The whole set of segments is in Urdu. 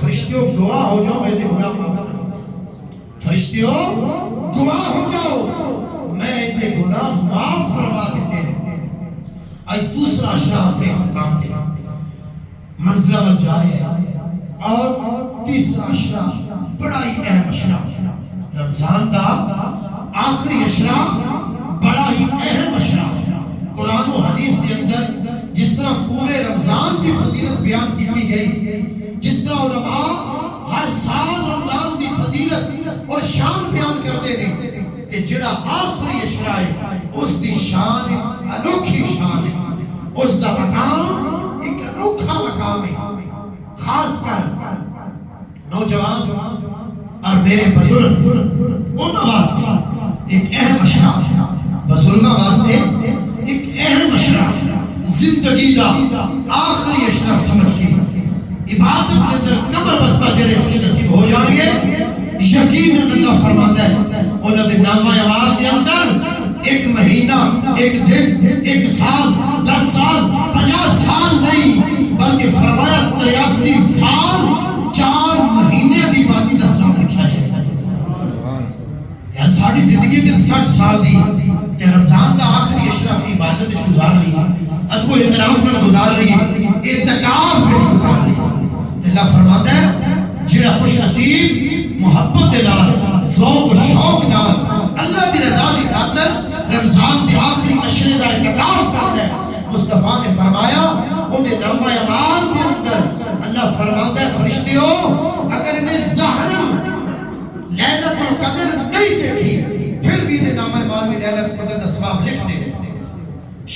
فرشتیوں گواہ ہو جاؤ میں گناہ معاف کر دیتا ہوں. فرشتیوں گواہ ہو جاؤ میں گناہ معاف فرما دیتے ہیں. آج دوسرا اشرا اپنے اختتام تھے منزلہ والجارے ہے. اور تیسرا اشرا بڑا ہی اہم اشرا رمضان دا آخری اشرا بڑا ہی اہم اشرا. قرآن و حدیث کے اندر جس طرح پورے رمضان کی فضیلت بیان کی گئی، جس طرح علماء ہر سال رمضان کی فضیلت اور شان بیان کرتے ہیں کہ جڑا آخری اشرا ہے اس کی شان انوکھی شان ہے، اس کا مقام ایک انوکھا مقام ہے. خاص کر نوجوان اور میرے بزرگ ان واسطے ایک اہم اشرا، بزرگاں واسطے ایک اہم اشرا، زندگی دا آخری اشرا سمجھ کے عبادت کے اندر کمر بستہ جڑے خوش نصیب ہو جائیں گے. یقیناً اللہ فرماتا ہے انہوں نے نامہ اعمال کے اندر ایک مہینہ، ایک دن، ایک سال، 10 سال، 50 سال نہیں بلکہ فرمایا 83 سال 4 مہینے دی باقی 10 سال لکھا جائے گا. یار ساری زندگی کے 60 سال دی تے رمضان دا آخری اشرا سی عبادت وچ گزار لی، ادب و احترام نال گزار لی، اعتکاف وچ گزار لی. اللہ فرماتا ہے جڑا خوش نصیب محبت دے نال ذوق و شوق نال اللہ دی رضا دی خاطر رمضان دے آخری اشرے دا اعتکاف کرتا ہے، مصطفیٰ نے فرمایا ان دے نامہ اعمال کے اندر اللہ فرماتا ہے فرشتیوں اگر انہیں ظاہراً لیلۃ القدر نہیں دیکھی پھر بھی انہیں نامہ اعمال میں لیلۃ القدر دا ثواب لکھ دے.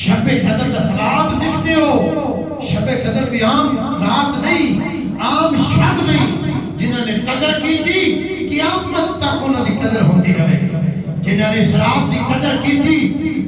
شب قدر دا ثواب لکھتے ہو. شب قدر بھی عام رات نہیں، عام شب نہیں. جنہوں نے قدر کی تھی قیامت تک انہوں نے قدر ہوتی رہے گی. جنہوں نے اس رات کی قدر کی تھی،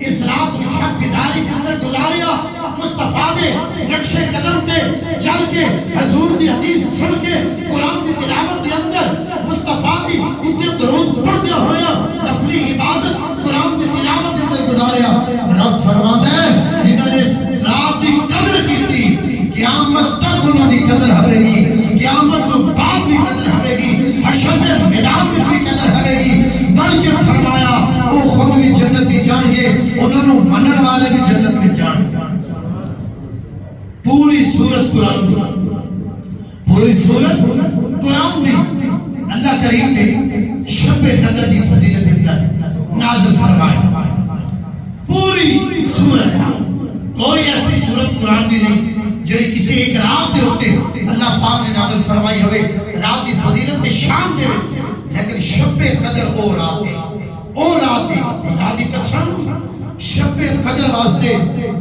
اس رات کو شب بیداری کے اندر گزاریا، مصطفیٰ نے نقش قدم تے چل کے حضور کی حدیث سن کے قرآن کی تلاوت کے اندر مصطفیٰ کی اتنے درود پڑھتے ہویا نفلی عبادت قرآن کی تلاوت کے اندر گزاریا. رب فرماتا ہے جنہوں نے اس رات کی قدر کی تھی قیامت تک انہوں کی قدر ہوے گی، قیامت تو بعد بھی قدر ہوے گی، حشر کے میدان میں بھی قدر ہوے گی. بلکہ فرمایا وہ خود بھی جنت میں جائیں گے، انہوں منن والے بھی جنت میں جائیں گے. پوری سورت قرآن دی، پوری سورت قرآن دی اللہ کریم نے شب قدر دی فضیلت نازل فرمائی. پوری سورت کوئی ایسی سورت قرآن دی نہیں جڑی کسی ایک رات دے ہوتے اللہ پاک نے نازل فرمائی ہوئے رات دی فضیلت دے شان دے ہوئے. لیکن شب قدر او رات ہے، او رات ہے. خدا دی قسم شب قدر واسطے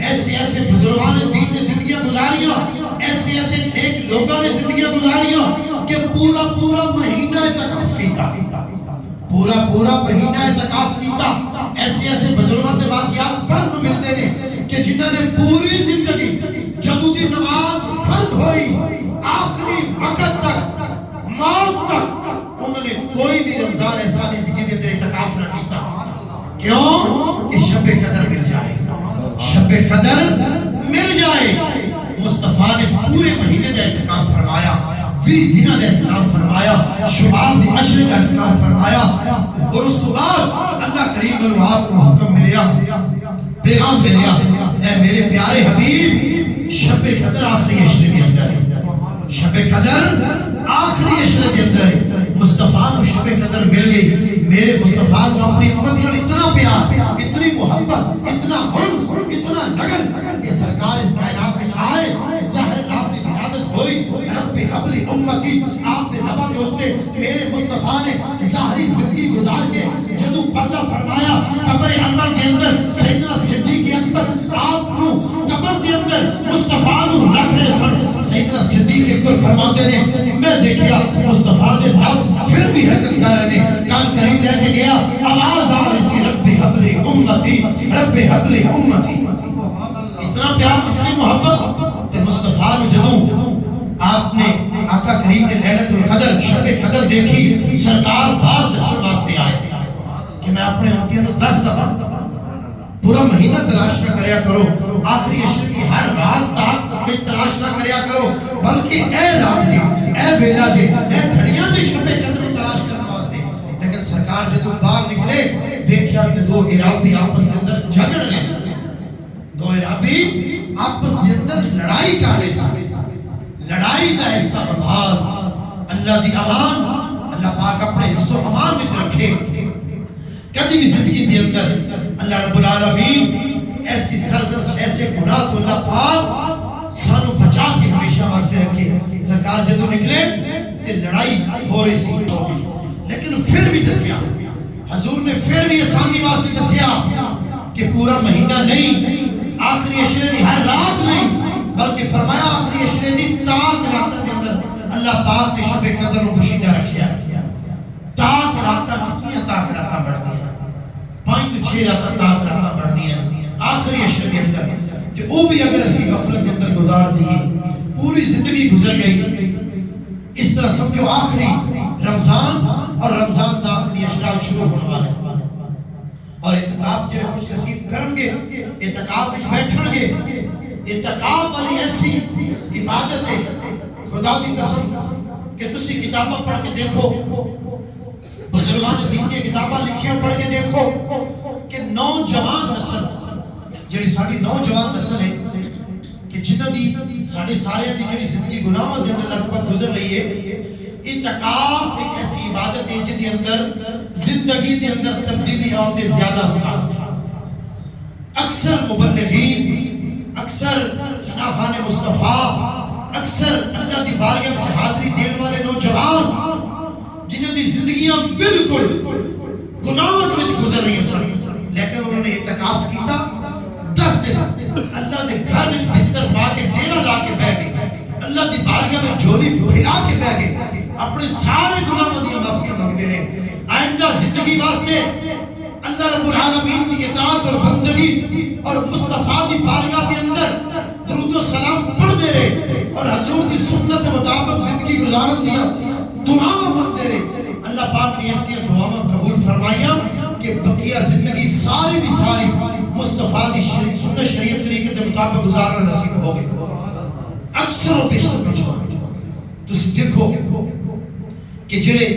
ایسے ایسے بزرگان دین نے زندگیاں گزاریاں، ایسے ایسے نیک لوگوں نے زندگیاں گزاریاں کہ پورا پورا مہینہ اعتکاف کیتا، پورا پورا مہینہ اعتکاف کیتا. ایسے ایسے بزرگان دے واقعات پڑھن ملتے ہیں کہ جنہوں نے پوری زندگی جدوں دی نماز فرض ہوئی آخری وقت تک موت تک انہوں نے کوئی بھی رمضان ایسا نہیں زندگی کے اندر اعتکاف نہ کیتا. کیوں؟ کہ شب قدر مل جائے، شب قدر مل جائے. مصطفیٰ نے پورے مہینے کا اعتکاف فرمایا، 20 دنوں کا اعتکاف فرمایا، شمال دی عشرے کا اعتکاف فرمایا. اور اس کے بعد اللہ کریم نے آپ کو حکم ملیا، پیغام ملیا، اے میرے پیارے حبیب شب قدر آخری عشرے کے اندر ہے، شب قدر آخری عشرے کے اندر ہے. مصطفیٰ کو شب قدر مل گئی. میرے مصطفیٰ کو اپنی امت میں اتنا پیار، اتنی محبت، اتنا انس، اتنا لگن کہ سرکار اس کائنات میں آئے، ظاہر آپ کی ولادت ہوئی. رب حبلی امتی آپ کے نبا کے ہوتے میرے مصطفیٰ نے ظاہری زندگی گزار کے جدو پردہ فرمایا قبر انور کے اندر سیدنا صدیق اکبر آپ کو قبر کے اندر مصطفیٰ کو رکھ رہے سن. سیدنا صدیق اکبر فرماتے ہیں میں دیکھیا مصطفیٰ نے لب پھر بھی حرکت کر رہے ہیں. کان کریم اپنے امتیاں 10 دفعہ پورا مہینہ تلاش نہ کریا کرو، آخری عشر کی ہر رات تک تلاش نہ کریا کرو، بلکہ اے رات جی، اے ویلا جی، اے گھڑیاں جی شب قدر تلاش کرنے واسطے۔ لیکن سرکار جدو باہر نکلے دیکھیا کہ دو ارادی آپس کے اندر جھگڑ رہے سن، دو ارادی آپس کے اندر لڑائی کر رہے سن۔ لڑائی کا ایسا بہار اللہ دی امان، اللہ پاک اپنے حفظ و امان میں رکھے۔ کبھی بھی زندگی کے اندر اللہ رب العالمین ایسی سرزش، ایسے گناہ تو اللہ پاک سانو بچا کے ہمیشہ واسطے رکھے۔ سرکار جدو نکلے تے لڑائی ہو رہی سی، لیکن پھر بھی دسیا حضور نے، پھر بھی آسانی واسطے دسیا کہ پورا مہینہ نہیں، آخری عشرے دی ہر رات نہیں، بلکہ فرمایا آخری عشرے دی تاک راتوں کے اندر اللہ پاک نے شب قدر کو پوشیدہ رکھیا۔ تاک راتاں کتنی تاک راتاں بڑھتی ہیں، 5 تو 6 راتاں تاک راتاں بڑھتی ہیں آخری عشرے کے اندر، تو وہ بھی اگر اسی غفلت کے اندر گزار دیئے، پوری زندگی گزر گئی، اس طرح سمجھو آخری رمضان اور رمضان دا آخری اشراق شروع ہونے والے، اور اعتکاف جڑے خوش نصیب کرن گے، اعتکاف وچ بیٹھن گے، اعتکاف والی ایسی عبادت ہے خدا دی قسم کہ تسی کتاباں پڑھ کے دیکھو، بزرگان دین کے کتاباں لکھیاں پڑھ کے دیکھو کہ نوجوان نسل جڑی ساری نوجوان نسل ہے کہ جنہاں دی ساڑھے سارے دی جڑی زندگی گناہوں دے اندر لگ بھگ گزر رہی ہے، اعتکاف ایک ایسی عبادت ہے جن دے اندر زندگی دے اندر تبدیلی اور دے زیادہ مقام ہے۔ اکثر مبلغین، اکثر سناخان مصطفیٰ، اکثر اللہ دی بارگاہ میں حاضری دین والے نوجوان جنہوں دی زندگیاں بالکل گناہوں میں گزر رہی ہیں، لیکن انہوں نے اعتکاف کیتا 10 دن اللہ دے گھر میں بستر پا کے ڈیرا لا کے بہ گئے، اللہ دی بارگاہ میں جھولی پھیلا کے بہ گئے، اپنے سارے گناہوں دی معافیاں مانگتے رہے، آئندہ زندگی واسطے اللہ رب العالمین کی اطاعت اور بندگی اور مصطفیٰ دی بارگاہ کے اندر درود و سلام پڑھتے رہے، اور حضور دی سنت مطابق زندگی گزارن دیا، دعاواں مانگتے رہے۔ اللہ پاک نے ایسی دعاواں قبول فرمائیاں کہ بقیہ زندگی ساری دی ساری مصطفیٰ دی سنت شریعت طریقے کے مطابق گزارنا نصیب ہو گئے۔ اکثر و بیشتر نوجوان تو دیکھو کہ جڑے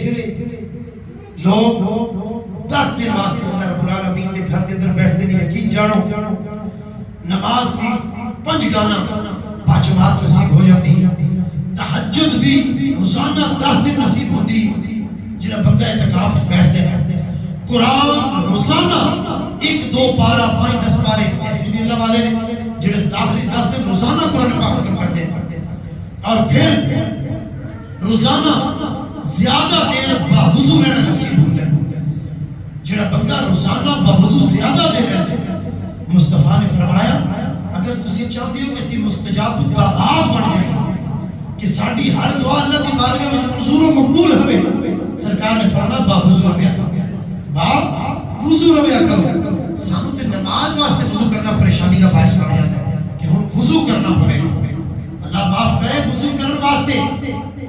لوگ 10 دن واسطے اللہ رب العالمین کے گھر کے اندر بیٹھتے ہیں، یقین جانو نماز بھی 5 گانا باجماعت نصیب ہو جاتی ہے، تہجد بھی روزانہ 10 دن نصیب ہوتی ہے جنہاں بندہ اعتکاف بیٹھتے ہیں، قرآن روزانہ 1 2 پارہ 5 10 پارے ایسے بھی اللہ والے نے جنہاں داخلی 10 دن روزانہ قرآن پاک ختم کرتے ہیں، اور پھر روزانہ زیادہ دیر باوضو رہنا نصیب ہوتا ہے۔ جڑا بندہ روزانہ باوضو زیادہ دیر رہتا ہے، مصطفیٰ نے فرمایا اگر تسی چاہتے ہو کسی مستجاب الدعاء بن جائے کہ ساڑھی ہر دعا اللہ کی بارگاہ میں حضور و مقبول ہوئے، سرکار نے فرمایا باوضو رویا کرو، باوضو رویا کرو۔ سانو تے نماز واسطے وضو کرنا پریشانی کا باعث بن جاتا ہے کہ ہم وضو کرنا پڑے گا، اللہ معاف کرے۔ وضو کرنے واسطے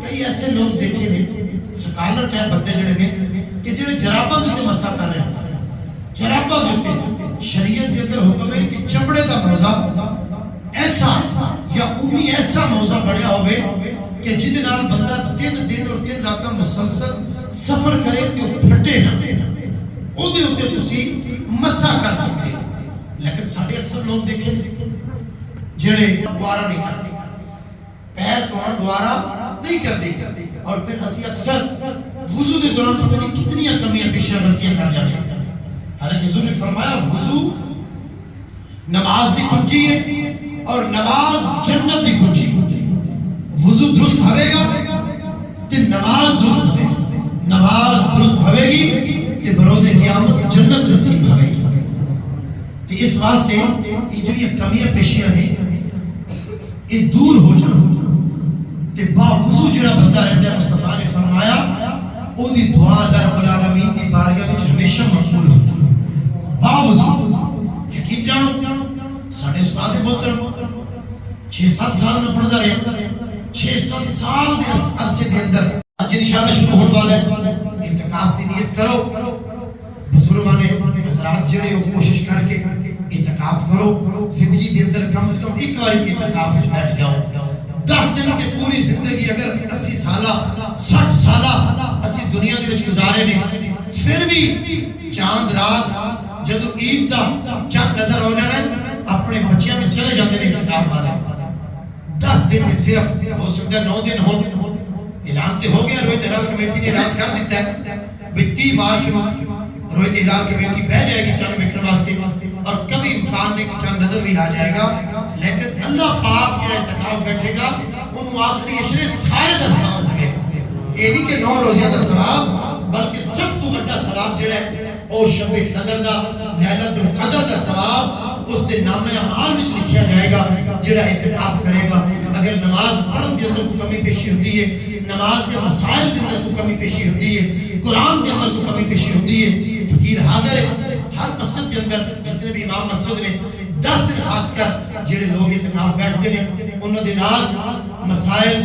کئی ایسے لوگ دیکھے نے سکالر ٹائپ بندے جڑے نے کہ جڑے جراباں دے مسا کر رہے ہیں، جراباں دے شریعت دے اندر حکم ہے کہ چمڑے دا موزہ ایسا یا امی ایسا موزہ بڑھیا ہوئے کہ جن نال بندہ 3 دن اور 3 راتاں مسلسل سفر کرے کہ وہ پھٹے نہ، او دے ہوتے تسی مسا کر سکتے ہیں۔ لیکن ساڑھے اکثر لوگ دیکھیں جڑے دوارہ نہیں کرتے، پیر توڑا دوارہ نہیں کرتے، اور پھر اسی اکثر وضو دے دوران پتہ نہیں کتنی کمیاں پیشیاں غلطیاں کر جاتے ہیں۔ حالانکہ حضور نے فرمایا وضو نماز دی کنجی ہے اور نماز جنت دی کنجی ہے۔ وضو درست ہوئے گا تے نماز درست ہوئے گی، نماز درست ہوئے گی تے بروز قیامت جنت نصیب ہوئے گی۔ تو اس واسطے یہ جڑی کمیاں پیشیاں ہیں یہ دور ہو جائیں تے باوضو جڑا بندہ رہتا ہے، مصطفیٰ نے فرمایا او دی دعا اللہ رب العالمین دی بارگاہ میں ہمیشہ مقبول ہوتی ہے۔ باوضو یقین جانو ساڑھے استاد محترم 6-7 سال میں پڑھتا رہا، 6-7 سال دے عرصے دے اندر آج انشاءاللہ شروع ہونے والا ہے۔ اعتکاف دی نیت کرو، بزرگاں نے حضرات جڑے وہ کوشش کر کے اعتکاف کرو زندگی دے اندر کم از کم ایک بار اعتکاف وچ بیٹھ جاؤ 10 دن تے پوری زندگی اگر 80 سالہ 60 سالہ اسی دنیا دے وچ گزارے نے پھر بھی چاند رات جدو عید دا چند نظر ہو جانا ہے اپنے بچیاں میں چلے جاندے نے اعتکاف والے 10 دن صرف ہو سکتا ہے 9 دن ہو اعلان تے ہو گیا رویت ہلال کمیٹی نے اعلان کر دیتا ہے 30 مارچ رویت ہلال کمیٹی بہ جائے گی چند بیٹھنے واسطے اور کبھی امکان نہیں کہ چند نظر بھی آ جائے گا لیکن اللہ پاک جو اعتکاف بیٹھے گا انہوں آخری عشرے سارے دا ثواب دے گا یہ نہیں کہ 9 روزیاں دا ثواب بلکہ سب تو بڑا ثواب جڑا ہے او شب قدر دا لیلۃ القدر دا ثواب اس دے نامہ اعمال وچ لکھیا جائے گا جڑا اعتکاف کرے گا اگر نماز پڑھن دے اندر کوئی کمی پیشی ہوندی ہے نماز دے مسائل دے اندر کوئی کمی پیشی ہوندی ہے قرآن دے اندر کوئی کمی پیشی ہوندی ہے فقیر حاضر ہے ہر مسجد کے اندر جتنے بھی امام مسجد نے 10 دن خاص کر جڑے لوگ اعتکاف بیٹھتے ہیں انہاں دے نال مسائل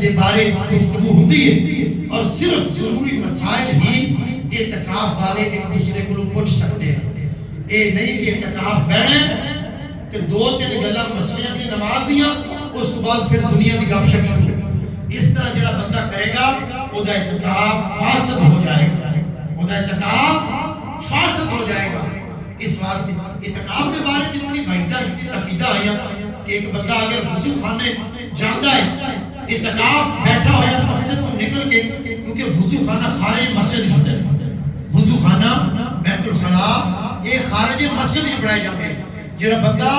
دے بارے گفتگو ہوندی ہے اور صرف ضروری مسائل ہی اعتکاف والے ایک دوسرے کو پوچھ سکتے ہیں اے نہیں کہ اعتکاف بیٹھے تے 2-3 گلاں مسئلے دی نماز دیاں اس کے بعد پھر دنیا دی گپ شپ شروع اس طرح جڑا بندہ کرے گا او دا اعتکاف فاسد ہو جائے گا او دا اعتکاف فاسد ہو جائے گا اس واسطے اعتکاف کے بارے جتنی بہتر اتنی تقیدہ آیا کہ ایک بندہ اگر وضو خانے جاندا ہے اعتکاف بیٹھا ہوا مسجد کو نکل کے کیونکہ وضو خانہ خارج مسجد ہوتا ہے وضو خانہ بیت الخلاء یہ خارج مسجد ہی بنائے جاتے ہیں جڑا بندہ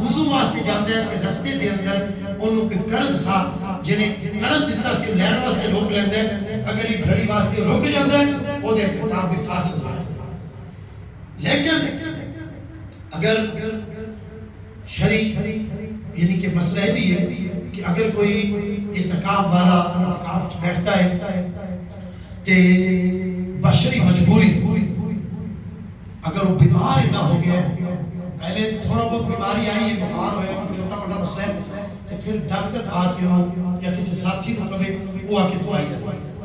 وضو واسطے جاندا ہے کہ رستے دے اندر انہوں کے قرض کھا جنہیں قرض دیتا سی لین واسطے روک لیندے اگر یہ گھڑی واسطے روک جاندا ہے وہ دے اعتکاف بھی فاسد ہو جاتا ہے لیکن اگر شرعی یعنی کہ مسئلہ بھی ہے کہ اگر کوئی اعتکاف والا اعتکاف بیٹھتا ہے تے بشری مجبوری اگر وہ بیمار نہ ہو گیا پہلے تھوڑا بہت بیماری آئی ہے بخار ہویا چھوٹا موٹا مسئلہ ہے تو پھر ڈاکٹر آ کے ہو یا کسی ساتھی کو کبھی وہ آ کے دعائی دے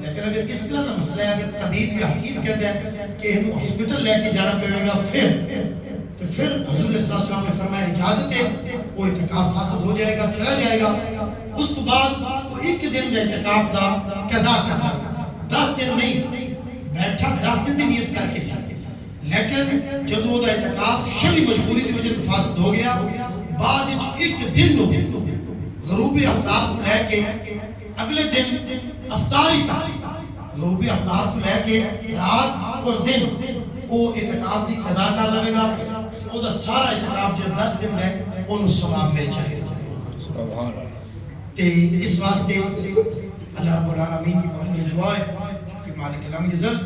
لیکن اگر اس طرح کا مسئلہ ہے اگر طبیب یا حکیم کہتے ہیں کہ ہم ہاسپٹل لے کے جانا پڑے گا تو پھر حضور صلی اللہ علیہ وسلم نے فرمایا اجازت ہے وہ اعتکاف فاسد ہو جائے گا چلا جائے گا اس کے بعد وہ ایک دن کا اعتکاف کا قضا کرنا 10 دن نہیں بیٹھا 10 دن کی نیت کر کے سکتے لیکن جب وہ اعتکاف شرعی مجبوری کی وجہ سے فاسد ہو گیا بعد ایک دن غروب آفتاب کو لے کے اگلے دن افطاری تک غروب آفتاب کو لے کے رات اور دن وہ اعتکاف کی قضا کر لے گا کہ وہ سارا اعتکاف جو 10 دن ہے انہوں ثواب مل جائے گا تے اس واسطے اللہ رب العالمین کی بہت بڑی دعا ہے کہ مالک العالم یزل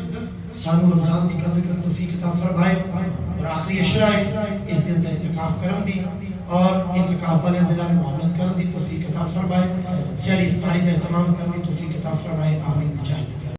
سانو رمضان دی قدر کرن توفیق عطا فرمائے اور آخری عشرہ ہے اس دن اندر اعتکاف کرن دی اور اعتکاف والے دنوں معاملت کرن دی توفیق عطا فرمائے سحری افطاری کا اہتمام کرن دی توفیق عطا فرمائے آمین بجائے